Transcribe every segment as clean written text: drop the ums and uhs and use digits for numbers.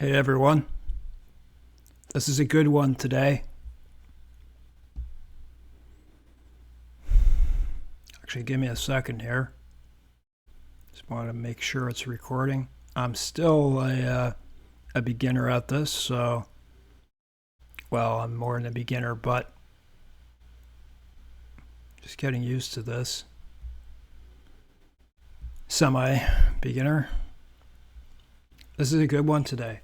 Hey everyone, this is a good one today. Actually, give me a second here. Just want to make sure it's recording. I'm still a beginner at this, so, well, I'm more than a beginner, but just getting used to this. Semi-beginner. This is a good one today.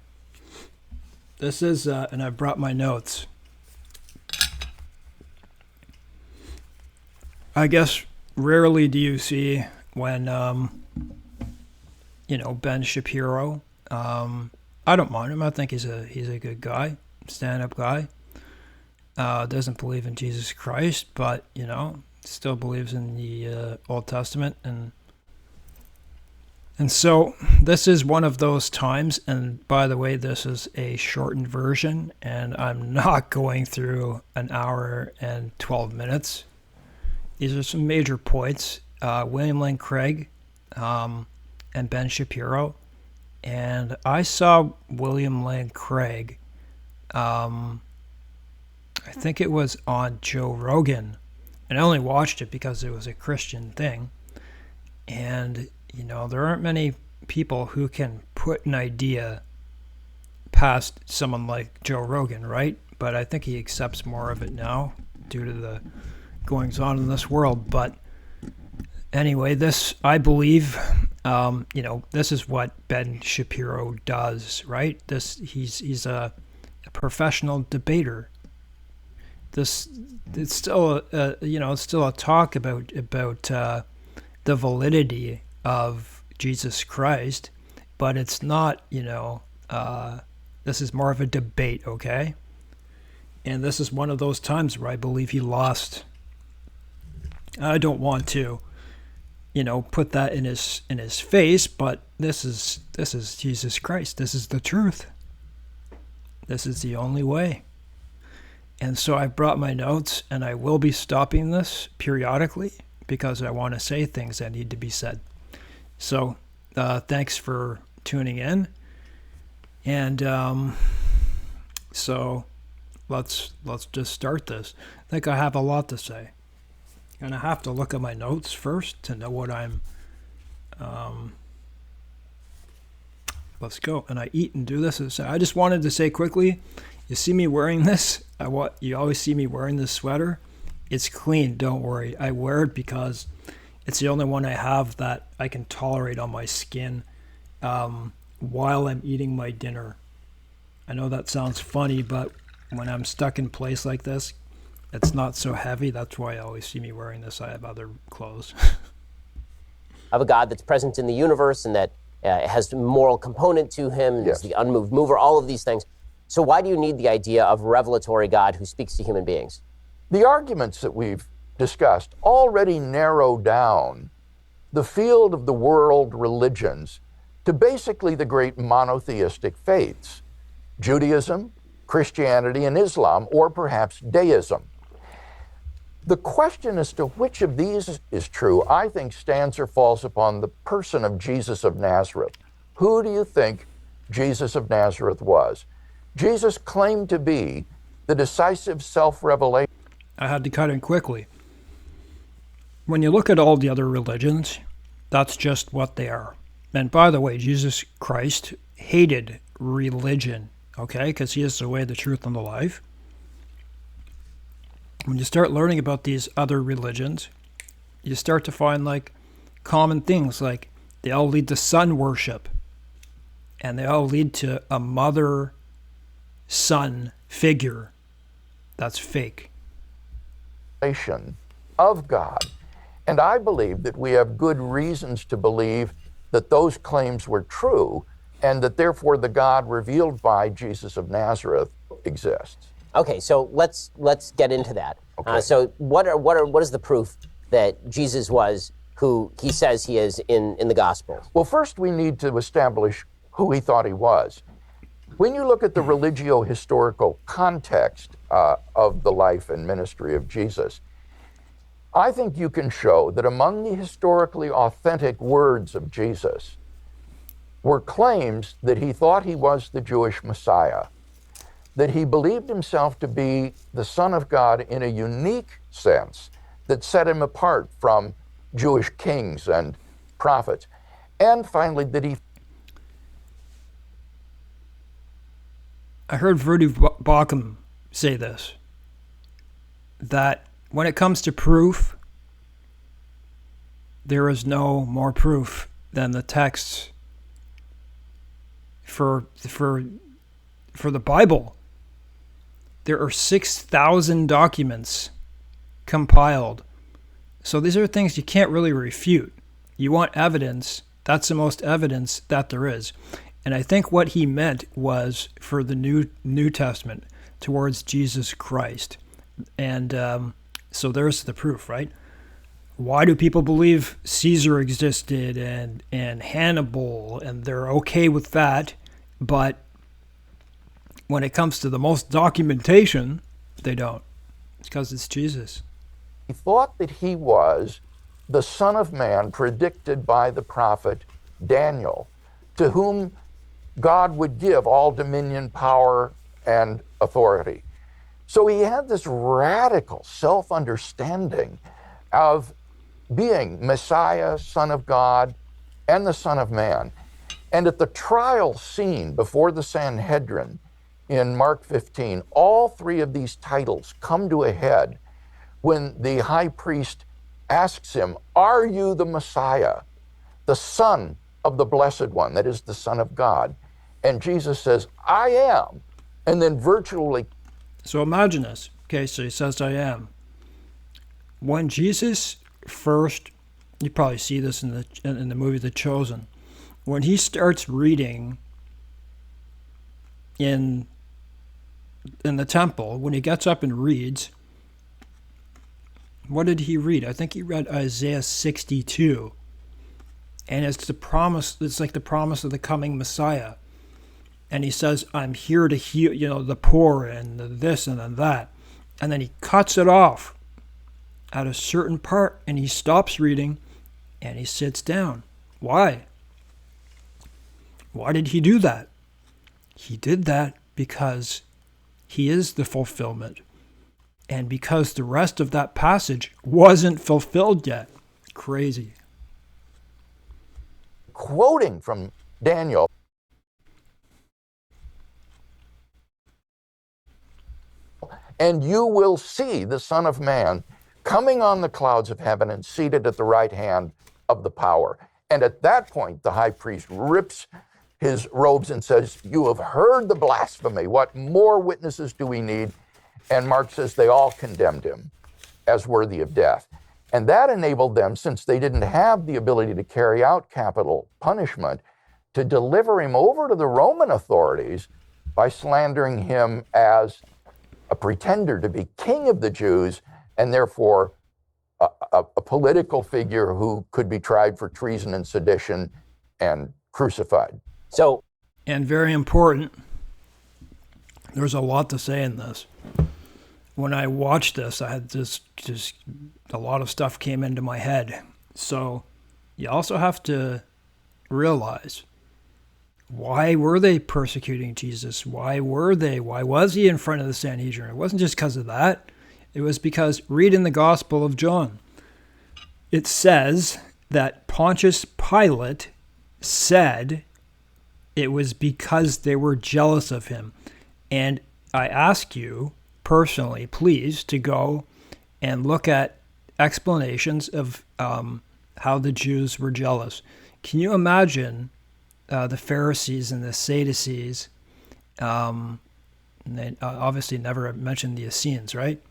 This is, and I brought my notes. I guess rarely do you see when, Ben Shapiro. I don't mind him. I think he's a good guy, stand-up guy. Doesn't believe in Jesus Christ, but still believes in the Old Testament, and so this is one of those times, and by the way, this is a shortened version, and I'm not going through an hour and 12 minutes. These are some major points. William Lane Craig and Ben Shapiro. And I saw William Lane Craig, I think it was on Joe Rogan, and I only watched it because it was a Christian thing. And there aren't many people who can put an idea past someone like Joe Rogan, right? But I think he accepts more of it now due to the goings on in this world. But anyway, this, I believe, this is what Ben Shapiro does, right? He's a professional debater. It's still a talk about the validity of Jesus Christ, but it's not, this is more of a debate, okay? And this is one of those times where I believe he lost. I don't want to, put that in his face, but this is Jesus Christ. This is the truth. This is the only way. And so I brought my notes, and I will be stopping this periodically because I want to say things that need to be said. So thanks for tuning in. And so let's just start this. I think I have a lot to say. And I have to look at my notes first to know what I'm... let's go. And I eat and do this. I just wanted to say quickly, you see me wearing this? You always see me wearing this sweater. It's clean, don't worry. I wear it because it's the only one I have that I can tolerate on my skin while I'm eating my dinner. I know that sounds funny, but when I'm stuck in place like this, it's not so heavy. That's why you always see me wearing this. I have other clothes. Of a God that's present in the universe and that has a moral component to him, yes. Is the unmoved mover, all of these things. So why do you need the idea of a revelatory God who speaks to human beings? The arguments that we've discussed already narrow down the field of the world religions to basically the great monotheistic faiths, Judaism, Christianity, and Islam, or perhaps deism. The question as to which of these is true, I think, stands or falls upon the person of Jesus of Nazareth. Who do you think Jesus of Nazareth was? Jesus claimed to be the decisive self-revelation. I had to cut in quickly. When you look at all the other religions, that's just what they are. And by the way, Jesus Christ hated religion, okay? Because he is the way, the truth, and the life. When you start learning about these other religions, you start to find common things, like they all lead to sun worship, and they all lead to a mother-son figure that's fake. Of God. And I believe that we have good reasons to believe that those claims were true, and that therefore the God revealed by Jesus of Nazareth exists. Okay, so let's get into that. Okay. So what is the proof that Jesus was who he says he is in the Gospels? Well, first we need to establish who he thought he was. When you look at the religio-historical context of the life and ministry of Jesus, I think you can show that among the historically authentic words of Jesus, were claims that he thought he was the Jewish Messiah, that he believed himself to be the Son of God in a unique sense that set him apart from Jewish kings and prophets, and finally that he... I heard Verdi Bauckham say this, that when it comes to proof, there is no more proof than the texts for the Bible. There are 6,000 documents compiled. So these are things you can't really refute. You want evidence. That's the most evidence that there is. And I think what he meant was for the New Testament towards Jesus Christ. And so there's the proof, right? Why do people believe Caesar existed and Hannibal, and they're okay with that, but when it comes to the most documentation, they don't. It's because it's Jesus. He thought that he was the Son of Man predicted by the prophet Daniel, to whom God would give all dominion, power, and authority. So he had this radical self-understanding of being Messiah, Son of God, and the Son of Man. And at the trial scene before the Sanhedrin in Mark 15, all three of these titles come to a head when the high priest asks him, "Are you the Messiah, the Son of the Blessed One, that is the Son of God?" And Jesus says, "I am." And then virtually... So imagine this. Okay, so he says, "I am." When Jesus first, you probably see this in the movie The Chosen, when he starts reading in the temple, when he gets up and reads, what did he read? I think he read Isaiah 62. And it's the promise, it's like the promise of the coming Messiah. And he says, "I'm here to heal, the poor and this and that." And then he cuts it off at a certain part, and he stops reading, and he sits down. Why? Why did he do that? He did that because he is the fulfillment, and because the rest of that passage wasn't fulfilled yet. Crazy. Quoting from Daniel, "And you will see the Son of Man coming on the clouds of heaven and seated at the right hand of the power." And at that point, the high priest rips his robes and says, "You have heard the blasphemy. What more witnesses do we need?" And Mark says they all condemned him as worthy of death. And that enabled them, since they didn't have the ability to carry out capital punishment, to deliver him over to the Roman authorities by slandering him as a pretender to be king of the Jews, and therefore a political figure who could be tried for treason and sedition and crucified. So, and very important, there's a lot to say in this. When I watched this, I had just a lot of stuff came into my head. So you also have to realize, why were they persecuting Jesus? Why was he in front of the Sanhedrin? It wasn't just because of that. It was because, read in the Gospel of John, it says that Pontius Pilate said it was because they were jealous of him. And I ask you personally, please, to go and look at explanations of how the Jews were jealous. Can you imagine the Pharisees and the Sadducees? And they obviously never mentioned the Essenes, right?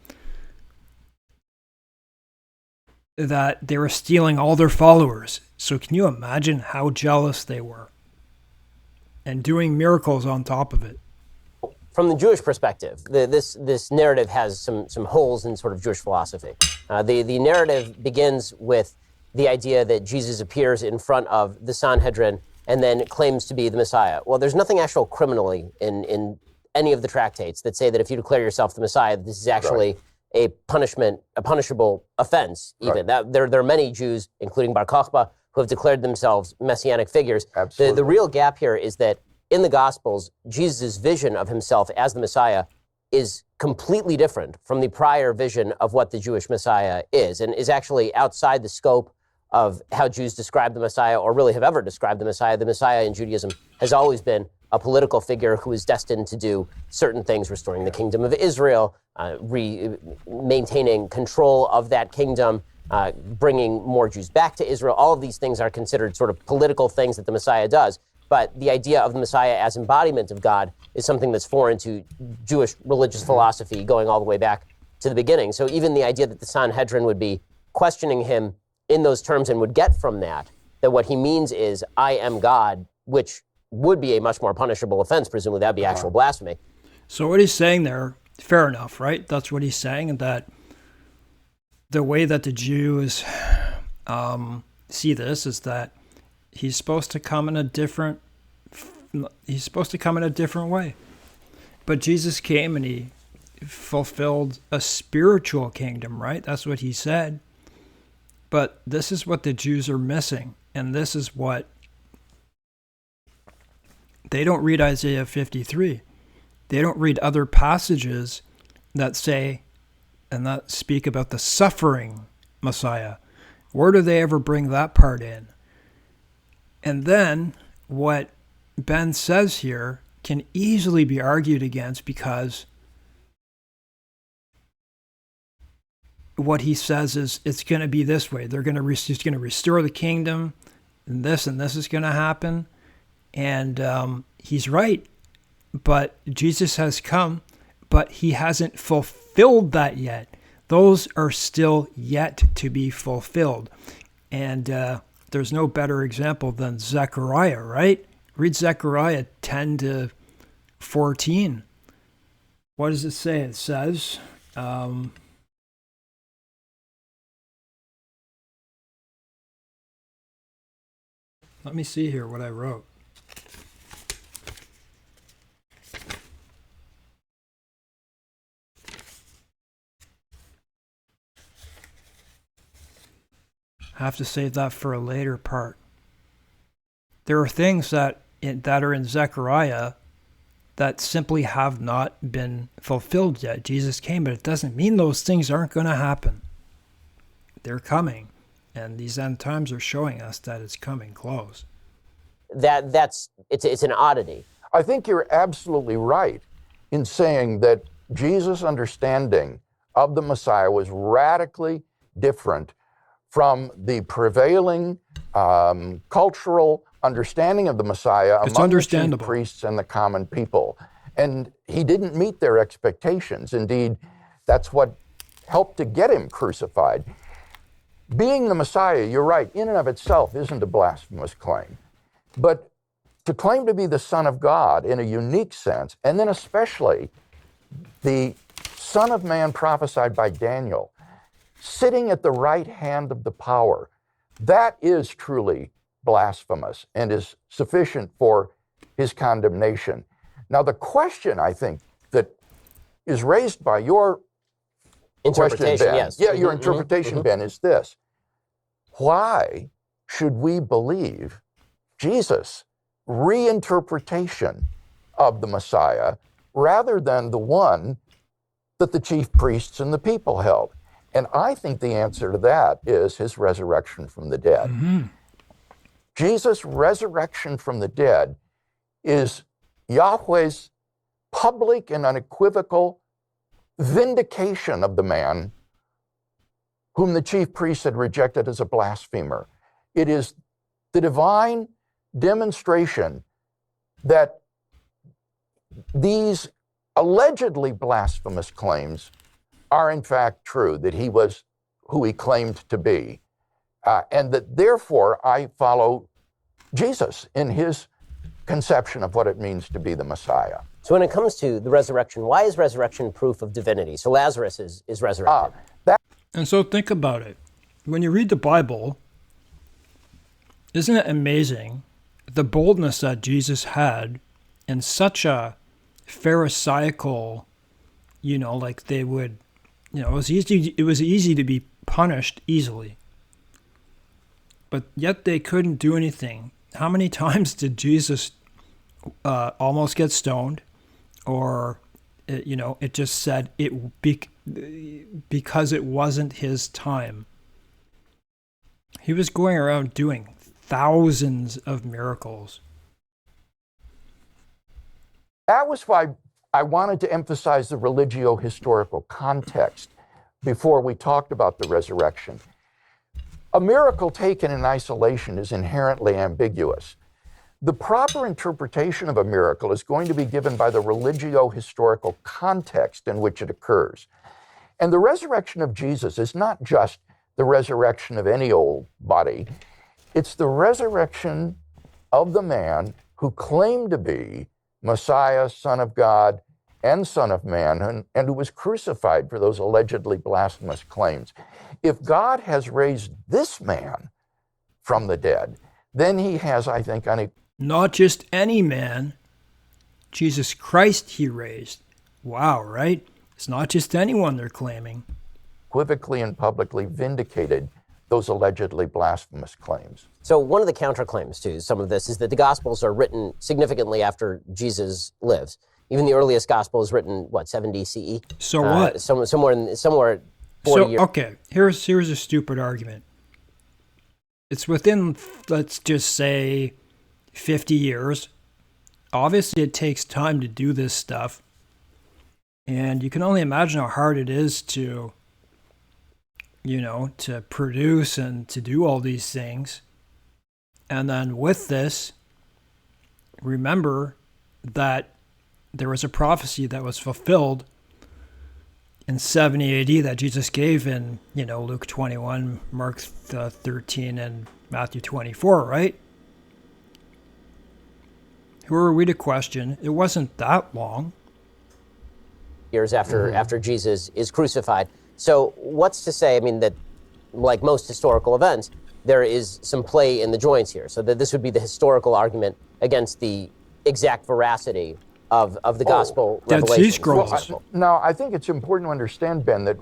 That they were stealing all their followers. So can you imagine how jealous they were? And doing miracles on top of it. from the Jewish perspective, this narrative has some holes in sort of Jewish philosophy. The narrative begins with the idea that Jesus appears in front of the Sanhedrin and then claims to be the Messiah. Well, there's nothing actual criminally in any of the tractates that say that if you declare yourself the Messiah, this is actually a punishable offense, even. Right. There are many Jews, including Bar Kokhba, who have declared themselves messianic figures. Absolutely. The real gap here is that in the Gospels, Jesus' vision of himself as the Messiah is completely different from the prior vision of what the Jewish Messiah is, and is actually outside the scope of how Jews describe the Messiah, or really have ever described the Messiah. The Messiah in Judaism has always been a political figure who is destined to do certain things, restoring the kingdom of Israel, maintaining control of that kingdom, bringing more Jews back to Israel. All of these things are considered sort of political things that the Messiah does. But the idea of the Messiah as embodiment of God is something that's foreign to Jewish religious philosophy going all the way back to the beginning. So even the idea that the Sanhedrin would be questioning him in those terms and would get from that what he means is, I am God, which would be a much more punishable offense, presumably that would be actual blasphemy. So what he's saying there, fair enough, right? That's what he's saying, that the way that the Jews see this is that he's supposed to come in a different way. But Jesus came and he fulfilled a spiritual kingdom, right? That's what he said. But this is what the Jews are missing. And this is what they don't read Isaiah 53. They don't read other passages that say and that speak about the suffering Messiah. Where do they ever bring that part in? And then what Ben says here can easily be argued against, because what he says is it's going to be this way. He's going to restore the kingdom, and this is going to happen. And he's right. But Jesus has come, but he hasn't fulfilled that yet. Those are still yet to be fulfilled. And there's no better example than Zechariah, right? Read Zechariah 10 to 14. What does it say? It says, let me see here what I wrote. I have to save that for a later part. There are things that are in Zechariah that simply have not been fulfilled yet. Jesus came, but it doesn't mean those things aren't going to happen. They're coming, and these end times are showing us that it's coming close. It's an oddity. I think you're absolutely right in saying that Jesus' understanding of the Messiah was radically different from the prevailing cultural understanding of the Messiah among the chief priests and the common people. And he didn't meet their expectations. Indeed, that's what helped to get him crucified. Being the Messiah, you're right, in and of itself isn't a blasphemous claim. But to claim to be the Son of God in a unique sense, and then especially the Son of Man prophesied by Daniel, sitting at the right hand of the power, that is truly blasphemous and is sufficient for his condemnation. Now, the question, I think, that is raised by your interpretation, question, Ben, yes. your interpretation, Ben, is this. Why should we believe Jesus' reinterpretation of the Messiah rather than the one that the chief priests and the people held? And I think the answer to that is his resurrection from the dead. Mm-hmm. Jesus' resurrection from the dead is Yahweh's public and unequivocal vindication of the man whom the chief priests had rejected as a blasphemer. It is the divine demonstration that these allegedly blasphemous claims are in fact true, that he was who he claimed to be, and that therefore I follow Jesus in his conception of what it means to be the Messiah. So when it comes to the resurrection, why is resurrection proof of divinity? So Lazarus is resurrected. And so think about it. When you read the Bible, isn't it amazing the boldness that Jesus had in such a pharisaical, like they would, it was easy to be punished easily. but yet they couldn't do anything. How many times did Jesus almost get stoned? Or, it just said because it wasn't his time. He was going around doing thousands of miracles. That was why I wanted to emphasize the religio-historical context before we talked about the resurrection. A miracle taken in isolation is inherently ambiguous. The proper interpretation of a miracle is going to be given by the religio-historical context in which it occurs. And the resurrection of Jesus is not just the resurrection of any old body. It's the resurrection of the man who claimed to be Messiah, Son of God, and Son of Man, and who was crucified for those allegedly blasphemous claims. If God has raised this man from the dead, then he has, I think, not just any man, Jesus Christ he raised. Wow, right? It's not just anyone they're claiming. Equivocally and publicly vindicated those allegedly blasphemous claims. So one of the counterclaims to some of this is that the Gospels are written significantly after Jesus lives. Even the earliest Gospel is written, 70 CE? So what? Somewhere 40 years. Okay, here's a stupid argument. It's within, let's just say, 50 years. Obviously, it takes time to do this stuff. And you can only imagine how hard it is to produce and to do all these things. And then with this, remember that there was a prophecy that was fulfilled in 70 AD that Jesus gave in, Luke 21, Mark 13, and Matthew 24, right? Who are we to question? It wasn't that long. Years after Jesus is crucified. So what's to say, that like most historical events, there is some play in the joints here. So that this would be the historical argument against the exact veracity of the gospel revelation. Dead Sea Scrolls. Now, I think it's important to understand, Ben, that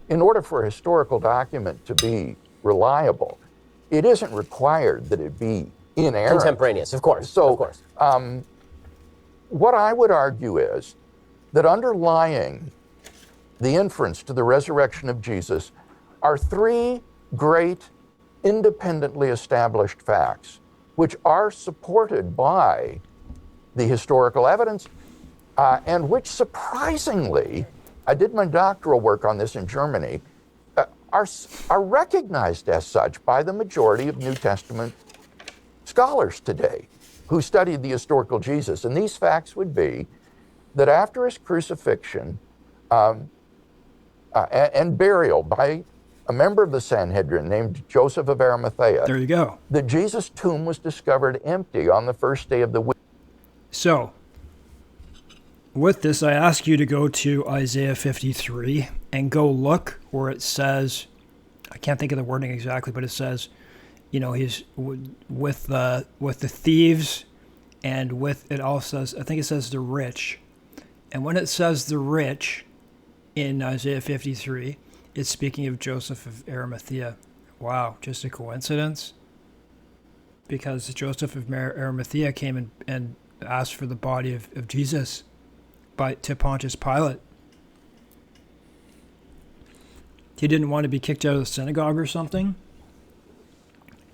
in order for a historical document to be reliable, it isn't required that it be inerrant. Contemporaneous, of course. So, of course. What I would argue is that underlying the inference to the resurrection of Jesus are three great independently established facts, which are supported by the historical evidence, and which surprisingly, I did my doctoral work on this in Germany, are recognized as such by the majority of New Testament scholars today who studied the historical Jesus. And these facts would be that after his crucifixion and burial by a member of the Sanhedrin named Joseph of Arimathea, there you go, that Jesus' tomb was discovered empty on the first day of the week. So, with this, I ask you to go to Isaiah 53 and go look where it says, I can't think of the wording exactly, but it says, he's with the thieves, and with it also says, I think it says the rich. And when it says the rich in Isaiah 53, it's speaking of Joseph of Arimathea. Wow, just a coincidence? Because Joseph of Arimathea came and asked for the body of Jesus to Pontius Pilate. He didn't want to be kicked out of the synagogue or something.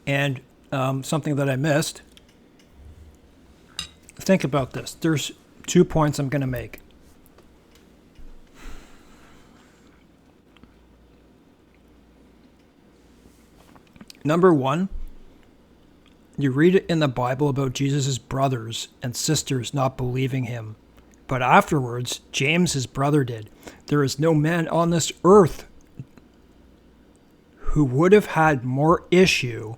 And something that I missed. Think about this. There's 2 points I'm going to make. Number one, you read it in the Bible about Jesus' brothers and sisters not believing him. But afterwards, James, his brother, did. There is no man on this earth who would have had more issue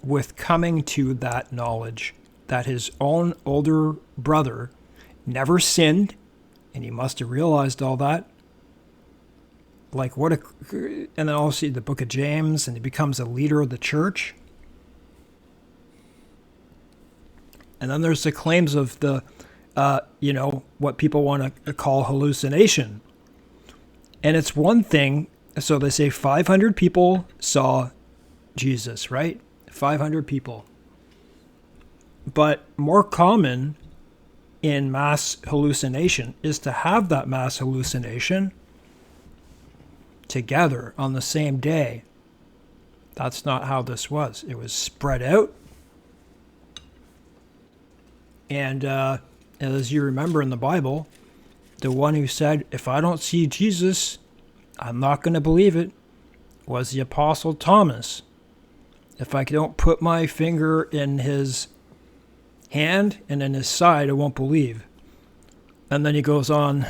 with coming to that knowledge that his own older brother never sinned, and he must have realized all that. And then also the book of James, and he becomes a leader of the church. And then there's the claims of the, what people want to call hallucination. And it's one thing, so they say 500 people saw Jesus, right? 500 people. But more common in mass hallucination is to have that mass hallucination together on the same day. That's not how this was. It was spread out. And as you remember in the Bible, the one who said, if I don't see Jesus, I'm not going to believe it, was the Apostle Thomas. If I don't put my finger in his hand and in his side, I won't believe. And then he goes on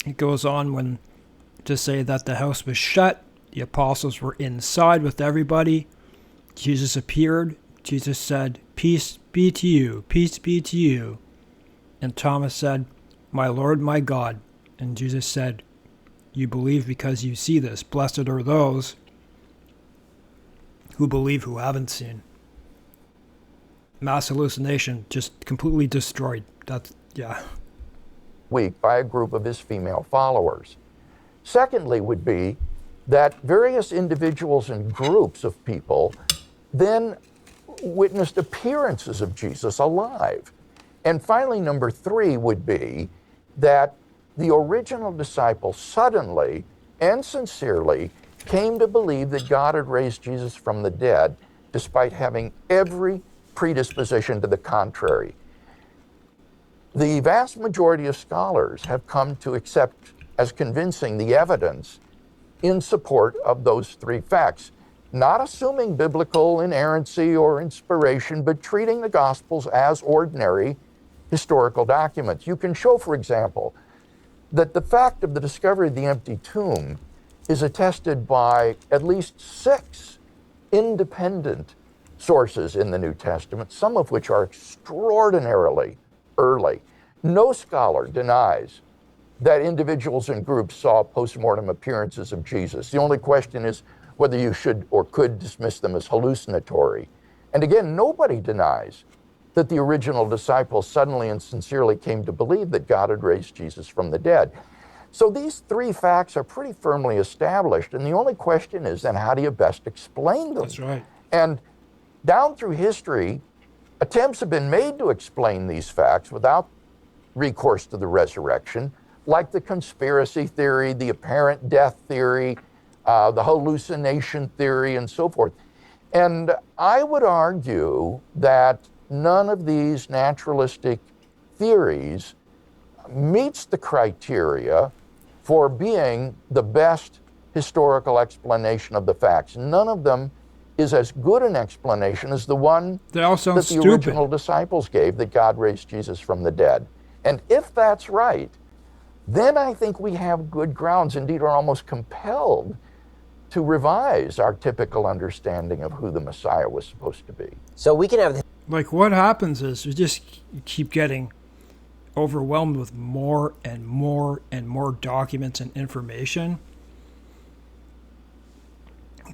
when to say that the house was shut, the apostles were inside with everybody. Jesus appeared. Jesus said, peace be to you, peace be to you. And Thomas said, my Lord, my God. And Jesus said, you believe because you see this. Blessed are those who believe who haven't seen. Mass hallucination just completely destroyed. That's, yeah. Week by a group of his female followers. Secondly would be that various individuals and groups of people then witnessed appearances of Jesus alive. And finally, number three would be that the original disciples suddenly and sincerely came to believe that God had raised Jesus from the dead, despite having every predisposition to the contrary. The vast majority of scholars have come to accept as convincing the evidence in support of those three facts, not assuming biblical inerrancy or inspiration, but treating the Gospels as ordinary historical documents. You can show, for example, that the fact of the discovery of the empty tomb is attested by at least 6 independent sources in the New Testament, some of which are extraordinarily early. No scholar denies that individuals and groups saw postmortem appearances of Jesus. The only question is whether you should or could dismiss them as hallucinatory. And again, nobody denies that the original disciples suddenly and sincerely came to believe that God had raised Jesus from the dead. So these three facts are pretty firmly established, and the only question is then how do you best explain them? That's right. And down through history, attempts have been made to explain these facts without recourse to the resurrection, like the conspiracy theory, the apparent death theory, the hallucination theory, and so forth. And I would argue that none of these naturalistic theories meets the criteria for being the best historical explanation of the facts. None of them is as good an explanation as the one that the original disciples gave, that God raised Jesus from the dead. And if that's right, then I think we have good grounds, indeed are almost compelled to revise our typical understanding of who the Messiah was supposed to be. So we can have... Like what happens is we just keep getting overwhelmed with more and more and more documents and information.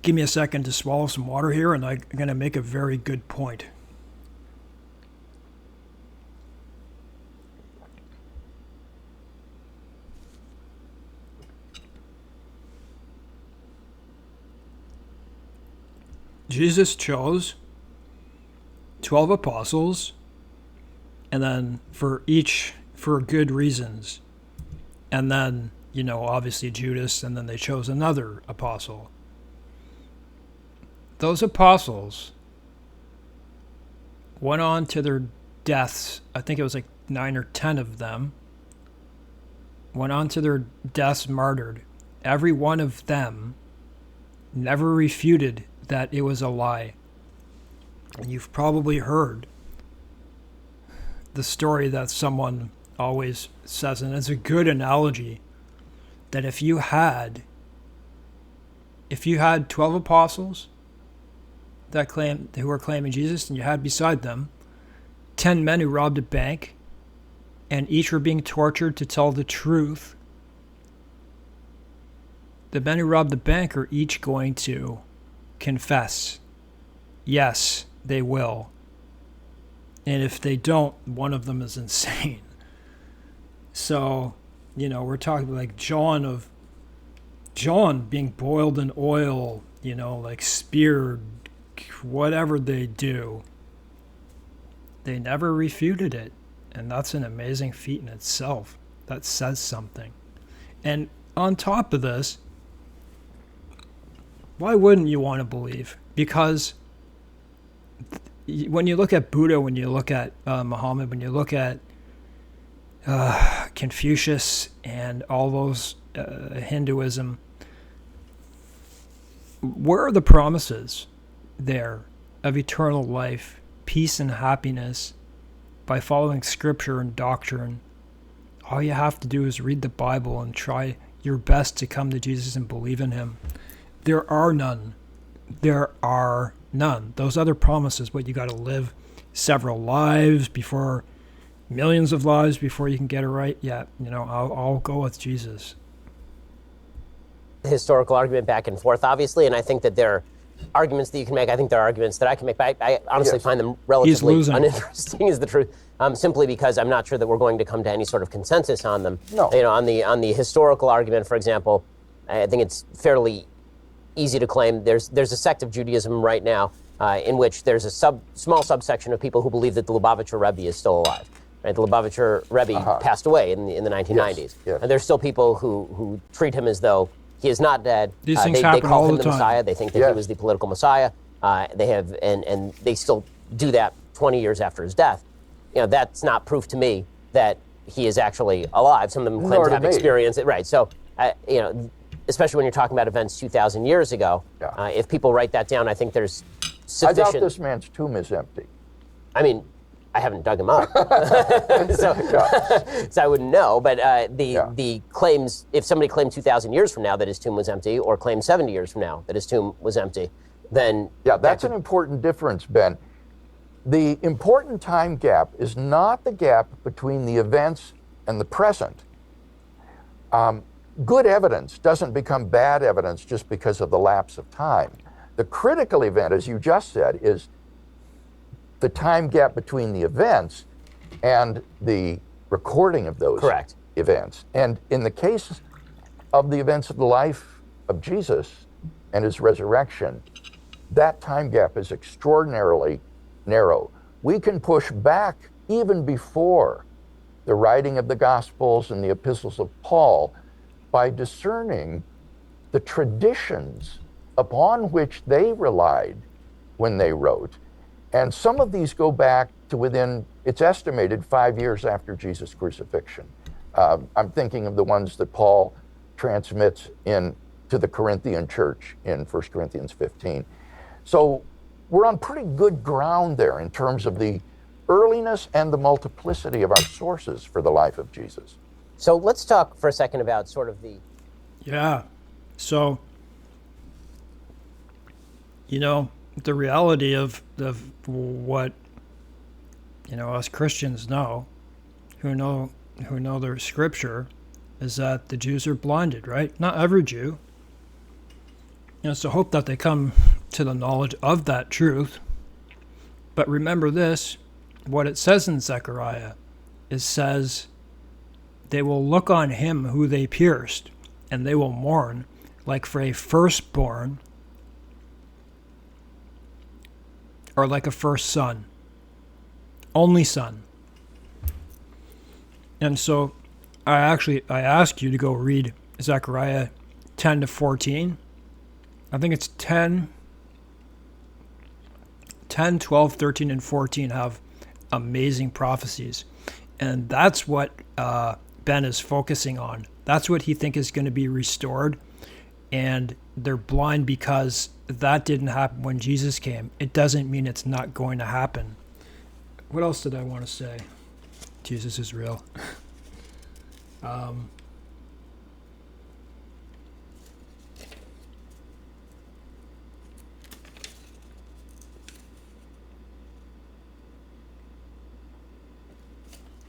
Give me a second to swallow some water here, and I'm going to make a very good point. Jesus chose 12 apostles, and then for good reasons. And then, obviously Judas, and then they chose another apostle. Those apostles went on to their deaths. I think it was like 9 or 10 of them went on to their deaths martyred. Every one of them never refuted that it was a lie. And you've probably heard the story that someone always says, and it's a good analogy, that if you had 12 apostles who were claiming Jesus, and you had beside them 10 men who robbed a bank, and each were being tortured to tell the truth, the men who robbed the bank are each going to confess. Yes, they will. And if they don't, one of them is insane. So, we're talking like John being boiled in oil, like speared, whatever they do, they never refuted it. And that's an amazing feat in itself. That says something. And on top of this, why wouldn't you want to believe? Because when you look at Buddha, when you look at Muhammad, when you look at Confucius and all those Hinduism, where are the promises there of eternal life, peace and happiness by following scripture and doctrine? All you have to do is read the Bible and try your best to come to Jesus and believe in him. There are none. There are none. Those other promises, what you got to live several lives before, millions of lives before you can get it right. Yeah, I'll go with Jesus. Historical argument back and forth, obviously, and I think that there are arguments that you can make. I think there are arguments that I can make, but I honestly find them relatively uninteresting, is the truth, simply because I'm not sure that we're going to come to any sort of consensus on them. No. On the historical argument, for example, I think it's fairly easy to claim there's a sect of Judaism right now in which there's a small subsection of people who believe that the Lubavitcher Rebbe is still alive. Right? The Lubavitcher Rebbe passed away in the 1990s. Yes. And there's still people who treat him as though he is not dead. These things they happen call all him the the time. Messiah. They think that he was the political Messiah. They have, and they still do that 20 years after his death. That's not proof to me that he is actually alive. Some of them claim to have experience. Right. So, especially when you're talking about events 2,000 years ago, if people write that down, I think there's sufficient. I doubt this man's tomb is empty. I mean, I haven't dug him up, so I wouldn't know. But the claims, if somebody claimed 2,000 years from now that his tomb was empty, or claimed 70 years from now that his tomb was empty, then that's an important difference, Ben. The important time gap is not the gap between the events and the present. Good evidence doesn't become bad evidence just because of the lapse of time. The critical event, as you just said, is the time gap between the events and the recording of those events. And in the case of the events of the life of Jesus and his resurrection, that time gap is extraordinarily narrow. We can push back even before the writing of the Gospels and the epistles of Paul by discerning the traditions upon which they relied when they wrote. And some of these go back to within, it's estimated, 5 years after Jesus' crucifixion. I'm thinking of the ones that Paul transmits to the Corinthian church in 1 Corinthians 15. So we're on pretty good ground there in terms of the earliness and the multiplicity of our sources for the life of Jesus. So let's talk for a second about sort of the... Yeah. So, the reality of what us Christians know, who know their scripture, is that the Jews are blinded, right? Not every Jew. So hope that they come to the knowledge of that truth. But remember this, what it says in Zechariah, it says they will look on him who they pierced, and they will mourn like for a firstborn, or like a first son, only son. And so I ask you to go read Zechariah 10 to 14. I think it's 10, 12, 13, and 14 have amazing prophecies. And that's what Ben is focusing on. That's what he thinks is going to be restored. And they're blind because that didn't happen when Jesus came. It doesn't mean it's not going to happen. What else did I want to say? Jesus is real.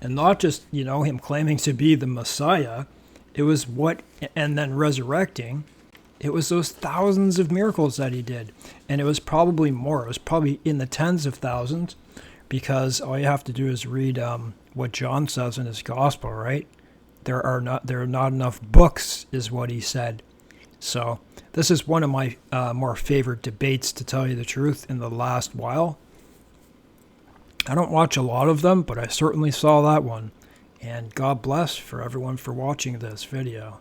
And not just, him claiming to be the Messiah. It was and then resurrecting. It was those thousands of miracles that he did. And it was probably more. It was probably in the tens of thousands, because all you have to do is read what John says in his gospel, right? There are not enough books, is what he said. So This is one of my more favorite debates, to tell you the truth, in the last while. I don't watch a lot of them, but I certainly saw that one. And God bless for everyone for watching this video.